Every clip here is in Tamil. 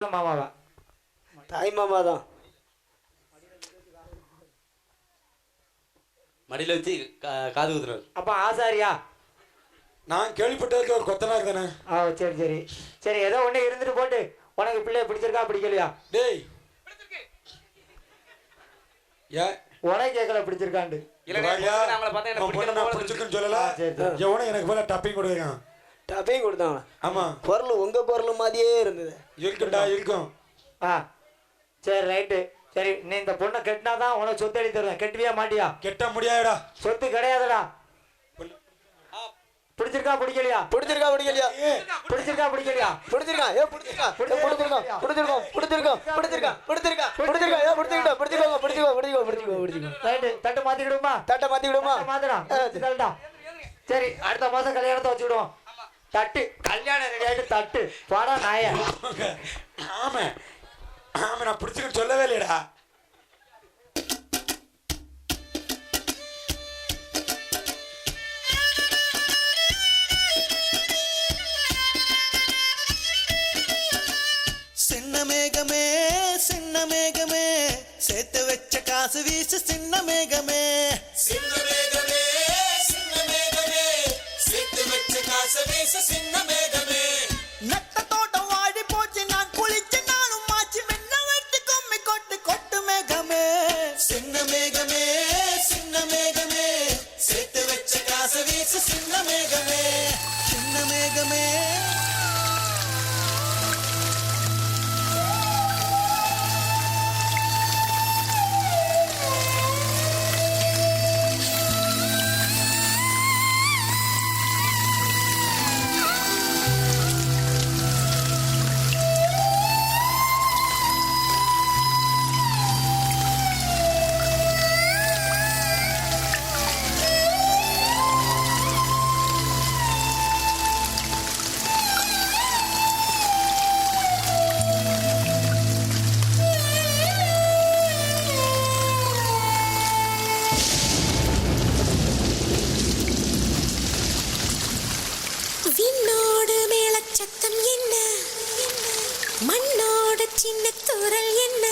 மாமாவா தாய் மாமா தான் மடியில் வச்சு காது குத்துறாரு. அப்போ ஆசாரியா? நான் கேள்விப்பட்டதுக்கு ஒரு கொத்தனார் தானே. சரி சரி சரி, ஏதோ ஒன்று இருந்துட்டு போட்டு. உனக்கு பிள்ளைய பிடிச்சிருக்கா பிடிக்கலையா? டேய் ஏ உனக்கு கேட்கல பிடிச்சிருக்காண்டு. எனக்கு போல டப்பிங் கொடுக்குறான். டப்பையும் கொடுத்தாங்க. ஆமா, பொருள் உங்க பொருள் மாதிரியே இருந்தது. இருக்குண்டா இருக்கும். சரி ரைட்டு. சரி, நீ இந்த பொண்ணை கெட்டினாதான் உனக்கு சொத்து எழுதி தருவேன். கெட்டுவியா மாட்டியா? கெட்ட முடியாதுடா. சொத்து கிடையாதுடா. பிடிச்சிருக்கா பிடிக்கலையா? பிடிச்சிருக்கா பிடிக்கலையா? பிடிச்சிருக்கா பிடிக்கலையா? பிடிச்சிருக்கா ஏ பிடிச்சிருக்கா பிடிச்சிருக்கா பிடிச்சிருக்கோம் பிடிச்சிருக்கா பிடிச்சிருக்கா பிடிச்சிருக்கா பிடிச்சிருக்கா ஏ பிடிச்சிருக்கா பிடிச்சிருக்கோங்க பிடிச்சிருக்கோ பிடிச்சிருக்கோ பிடிச்சிருக்கோ பிடிச்சிருக்கோ. ரைட்டு, தட்டு மாத்திக்கிடுமா? தட்டை மாத்திக்கிடுமா? மாத்திடா. சரி, அடுத்த மாசம் கல்யாணத்தை வச்சுக்கிடுவோம். தட்டு கல்யாணம் ரெடி ஆயிட்டு தட்டு பாடா நாய. ஆமா ஆமா, நான் பிடிச்சிக்கிட்டு சொல்லவே இல்லையடா. சின்ன மேகமே சின்ன மேகமே சேர்த்து வச்ச காசு வீசு சின்ன மேகமே. சின்ன மேகமே சின்ன மேகமே சேர்த்து வச்ச காசு வீசு சின்ன மேகமே. நட்ட தோட்டம் வாடி போச்சு நான் குளிச்சு நானும் மாச்சு மின்ன வெட்டி கொம்மி கொட்டு கொட்டு மேகமே. சின்ன மேகமே சின்ன மேகமே சேர்த்து வச்ச காசு வீசு சின்ன மேகமே. சின்ன மேகமே விண்ணோடு மேளச்சத்தம் என்ன, மண்ணோடு சின்ன தூரல் என்ன,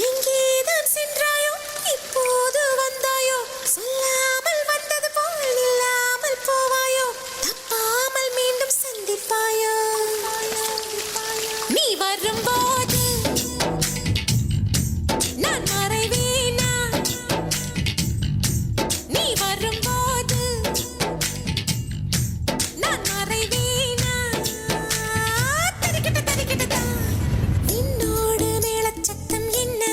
எங்கேதான் சென்றாயோ இப்போது வந்தாயோ, சொல்லாமல் வந்தது போல் இல்லாமல் போவாயோ, தப்பாமல் மீண்டும் சந்திப்பாயோ. நீ வரும்போது நான் மறைவேனா? நீ வரும்போது நான் மறைவேனா? தரிக்கிட்ட தரிக்கிட்டதா. விண்ணோடு மேளச்சத்தம் என்ன,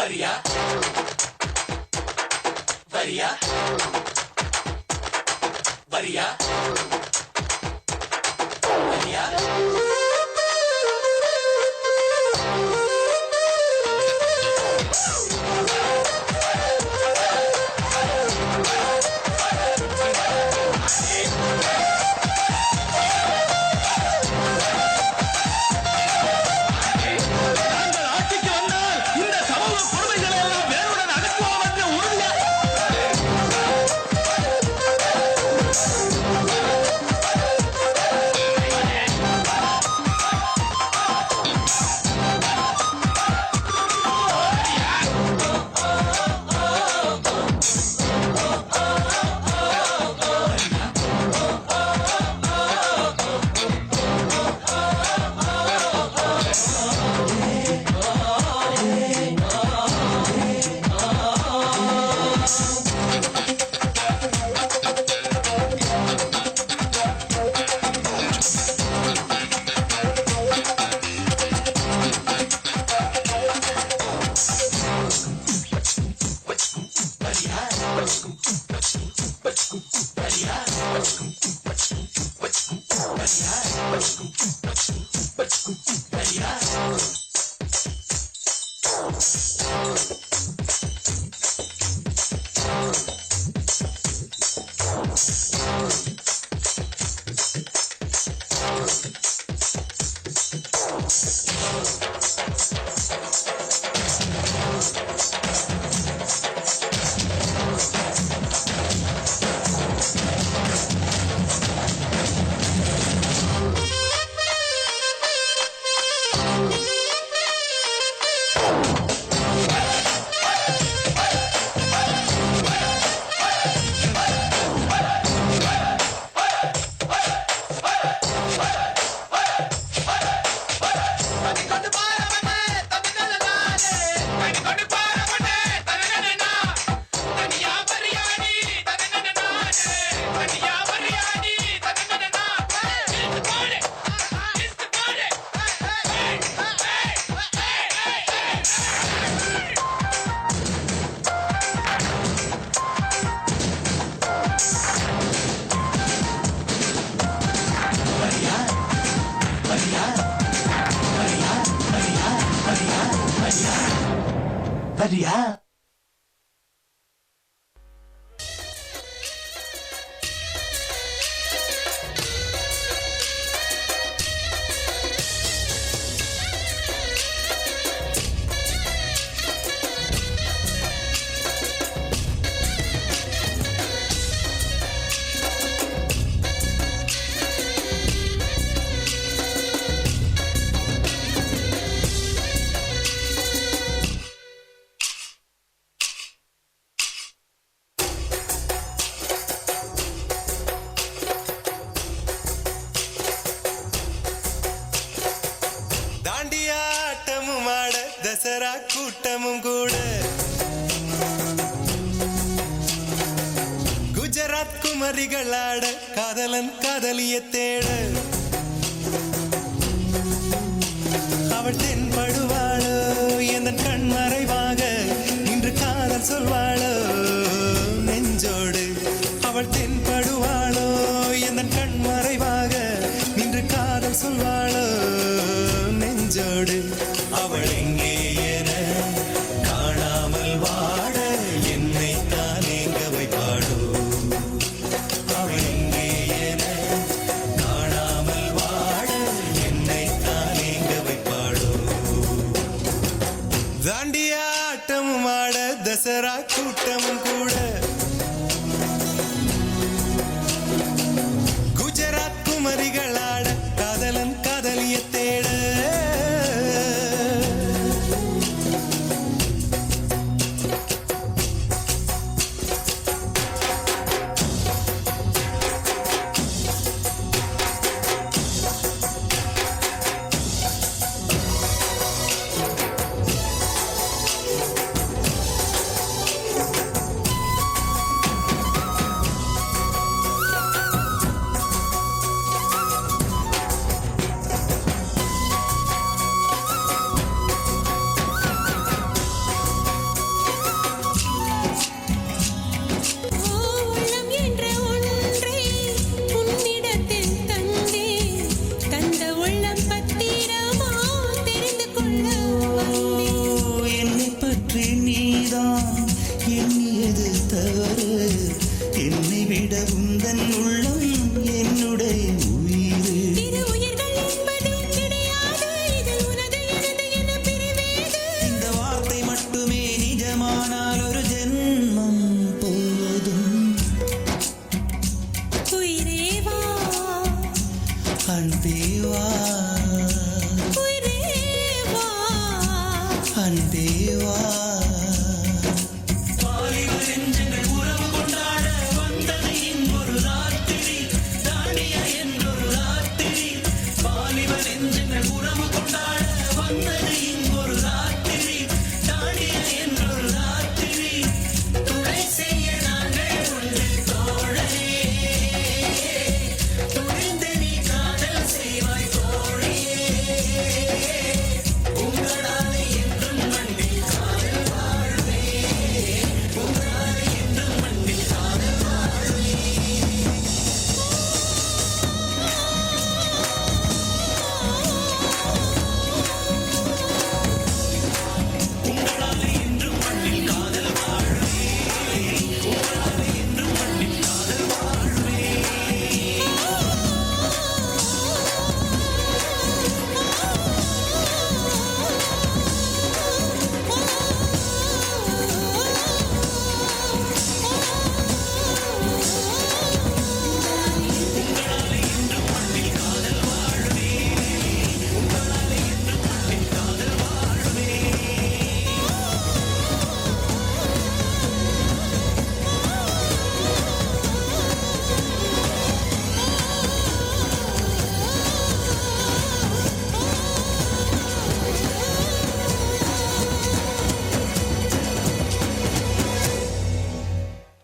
வரியா வரியா வரியா வரியா வரியா தாண்டியாட்டமும் ஆட தசரா கூட்டமும் கூட குஜராத் குமரிகளாட காதலன் காதலிய தேட அவள் தென்படுவாளோ என் கண் மறைவாக இன்று காதல் சொல்வாளோ நெஞ்சோடு அவள் தென்படுவாளோ என் கண் மறைவாக இன்று காதல் சொல்வாளோ நெஞ்சோடு அவள் எங்கே என காணாமல் வாட என்னை தான் எங்க வைப்பாளோ அவள் எங்கே என காணாமல் வாட என்னை தான் எங்க வைப்பாளோ தாண்டியாட்டமும் ஆட தசரா கூட்டமும் கூட குஜராத் குமரிகளாட காதலன் காதலிய தேட நீதான் எண்ணியது தவறு என்னை விட உந்தன் உள்ள